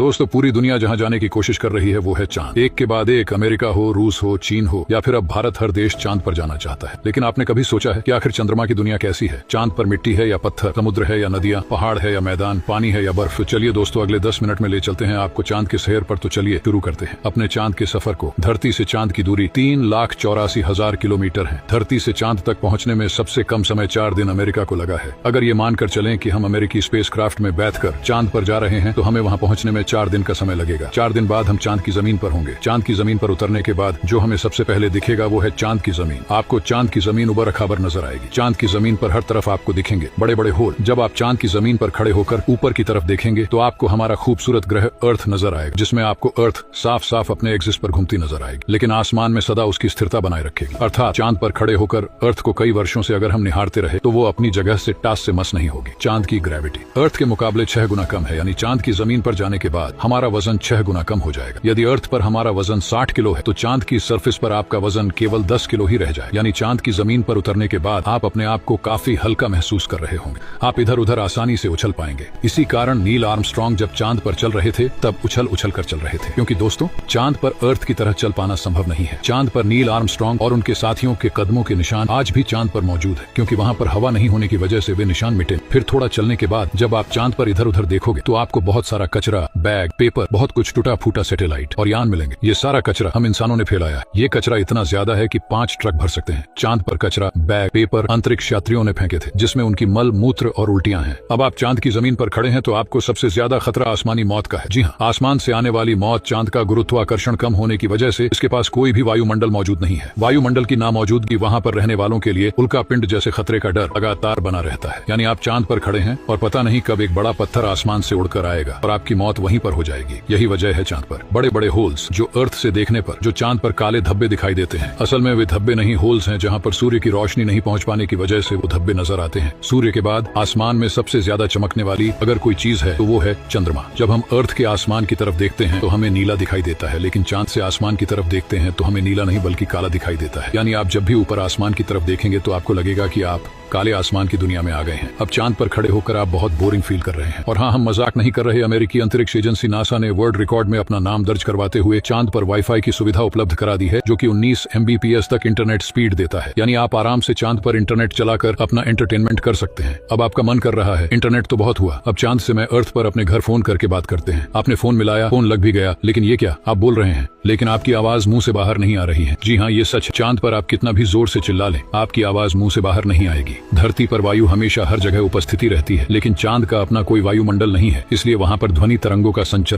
दोस्तों, पूरी दुनिया जहां जाने की कोशिश कर रही है वो है चांद। एक के बाद एक, अमेरिका हो, रूस हो, चीन हो या फिर अब भारत, हर देश चांद पर जाना चाहता है। लेकिन आपने कभी सोचा है कि आखिर चंद्रमा की दुनिया कैसी है? चांद पर मिट्टी है या पत्थर, समुद्र है या नदियां, पहाड़ है या मैदान, पानी है या बर्फ? तो चलिए दोस्तों, अगले 10 मिनट में ले चलते हैं आपको चांद के शहर पर। तो चलिए शुरू करते हैं अपने चांद के सफर को। धरती से चांद की दूरी 3,84,000 किलोमीटर है। धरती से चांद तक पहुंचने में सबसे कम समय 4 दिन अमेरिका को लगा है। अगर ये मानकर चलें कि हम अमेरिकी स्पेसक्राफ्ट में बैठकर चांद पर जा रहे हैं तो हमें वहां पहुंचने में 4 दिन का समय लगेगा। 4 दिन बाद हम चांद की जमीन पर होंगे। चांद की जमीन पर उतरने के बाद जो हमें सबसे पहले दिखेगा वो है चांद की जमीन। आपको चांद की जमीन उबड़ खाबड़ नजर आएगी। चांद की जमीन पर हर तरफ आपको दिखेंगे बड़े बड़े होल। जब आप चांद की जमीन पर खड़े होकर ऊपर की तरफ देखेंगे तो आपको हमारा खूबसूरत ग्रह अर्थ नजर आएगा, जिसमें आपको अर्थ साफ साफ अपने एक्सिस पर घूमती नजर आएगी, लेकिन आसमान में सदा उसकी स्थिरता बनाए रखेगी। अर्थात चांद पर खड़े होकर अर्थ को कई वर्षों से अगर हम निहारते रहे तो वो अपनी जगह से टास से मस नहीं होगी। चांद की ग्रेविटी अर्थ के मुकाबले 6 गुना कम है, यानी चांद की जमीन पर जाने के बाद हमारा वजन 6 गुना कम हो जाएगा। यदि अर्थ पर हमारा वजन 60 किलो है तो चांद की सरफेस पर आपका वजन केवल 10 किलो ही रह जाए, यानी चांद की जमीन पर उतरने के बाद आप अपने आप को काफी हल्का महसूस कर रहे होंगे। आप इधर उधर आसानी से उछल पाएंगे। इसी कारण नील आर्मस्ट्रांग जब चांद पर चल रहे थे तब उछल उछल कर चल रहे थे, क्योंकि दोस्तों चांद पर अर्थ की तरह चल पाना संभव नहीं है। चांद पर नील आर्मस्ट्रांग और उनके साथियों के कदमों के निशान आज भी चांद पर मौजूद है, क्योंकि वहां पर हवा नहीं होने की वजह से वे निशान मिटे। फिर थोड़ा चलने के बाद जब आप चांद पर इधर उधर देखोगे तो आपको बहुत सारा कचरा, बैग, पेपर, बहुत कुछ टूटा फूटा सैटेलाइट और यान मिलेंगे। ये सारा कचरा हम इंसानों ने फैलाया है। ये कचरा इतना ज्यादा है कि 5 ट्रक भर सकते हैं। चांद पर कचरा, बैग, पेपर अंतरिक्ष यात्रियों ने फेंके थे, जिसमें उनकी मल, मूत्र और उल्टियां हैं। अब आप चांद की जमीन पर खड़े हैं तो आपको सबसे ज्यादा खतरा आसमानी मौत का है। जी हाँ, आसमान से आने वाली मौत। चांद का गुरुत्वाकर्षण कम होने की वजह से इसके पास कोई भी वायुमंडल मौजूद नहीं है। वायुमंडल की नामौजूदगी वहां पर रहने वालों के लिए उल्का पिंड जैसे खतरे का डर लगातार बना रहता है। यानी आप चांद पर खड़े हैं और पता नहीं कब एक बड़ा पत्थर आसमान से उड़कर आएगा और आपकी मौत वहीं पर हो जाएगी। यही वजह है चांद पर बड़े बड़े होल्स, जो अर्थ से देखने पर जो चांद पर काले धब्बे दिखाई देते हैं, असल में वे धब्बे नहीं, होल्स हैं, जहां पर सूर्य की रोशनी नहीं पहुंच पाने की वजह से वो धब्बे नजर आते हैं। सूर्य के बाद आसमान में सबसे ज्यादा चमकने वाली अगर कोई चीज है तो वो है चंद्रमा। जब हम अर्थ के आसमान की तरफ देखते हैं तो हमें नीला दिखाई देता है, लेकिन चांद से आसमान की तरफ देखते हैं तो हमें नीला नहीं बल्कि काला दिखाई देता है। यानी आप जब भी ऊपर आसमान की तरफ देखेंगे तो आपको लगेगा कि आप काले आसमान की दुनिया में आ गए हैं। अब चांद पर खड़े होकर आप बहुत बोरिंग फील कर रहे हैं। और हाँ, हम मजाक नहीं कर रहे। अमेरिकी अंतरिक्ष एजेंसी नासा ने वर्ल्ड रिकॉर्ड में अपना नाम दर्ज करवाते हुए चांद पर वाईफाई की सुविधा उपलब्ध करा दी है, जो कि 19 MBPS तक इंटरनेट स्पीड देता है। यानी आप आराम से चांद पर इंटरनेट चलाकर अपना एंटरटेनमेंट कर सकते हैं। अब आपका मन कर रहा है इंटरनेट तो बहुत हुआ, अब चांद से मैं अर्थ पर अपने घर फोन करके बात करते हैं। आपने फोन मिलाया, फोन लग भी गया, लेकिन ये क्या, आप बोल रहे हैं लेकिन आपकी आवाज मुंह से बाहर नहीं आ रही है। जी हाँ, ये सच। चांद पर आप कितना भी जोर से चिल्ला लें, आपकी आवाज मुंह से बाहर नहीं आएगी। धरती पर वायु हमेशा हर जगह उपस्थिति रहती है, लेकिन चांद का अपना कोई वायुमंडल नहीं है, इसलिए वहां पर ध्वनि तरंगों का संचरण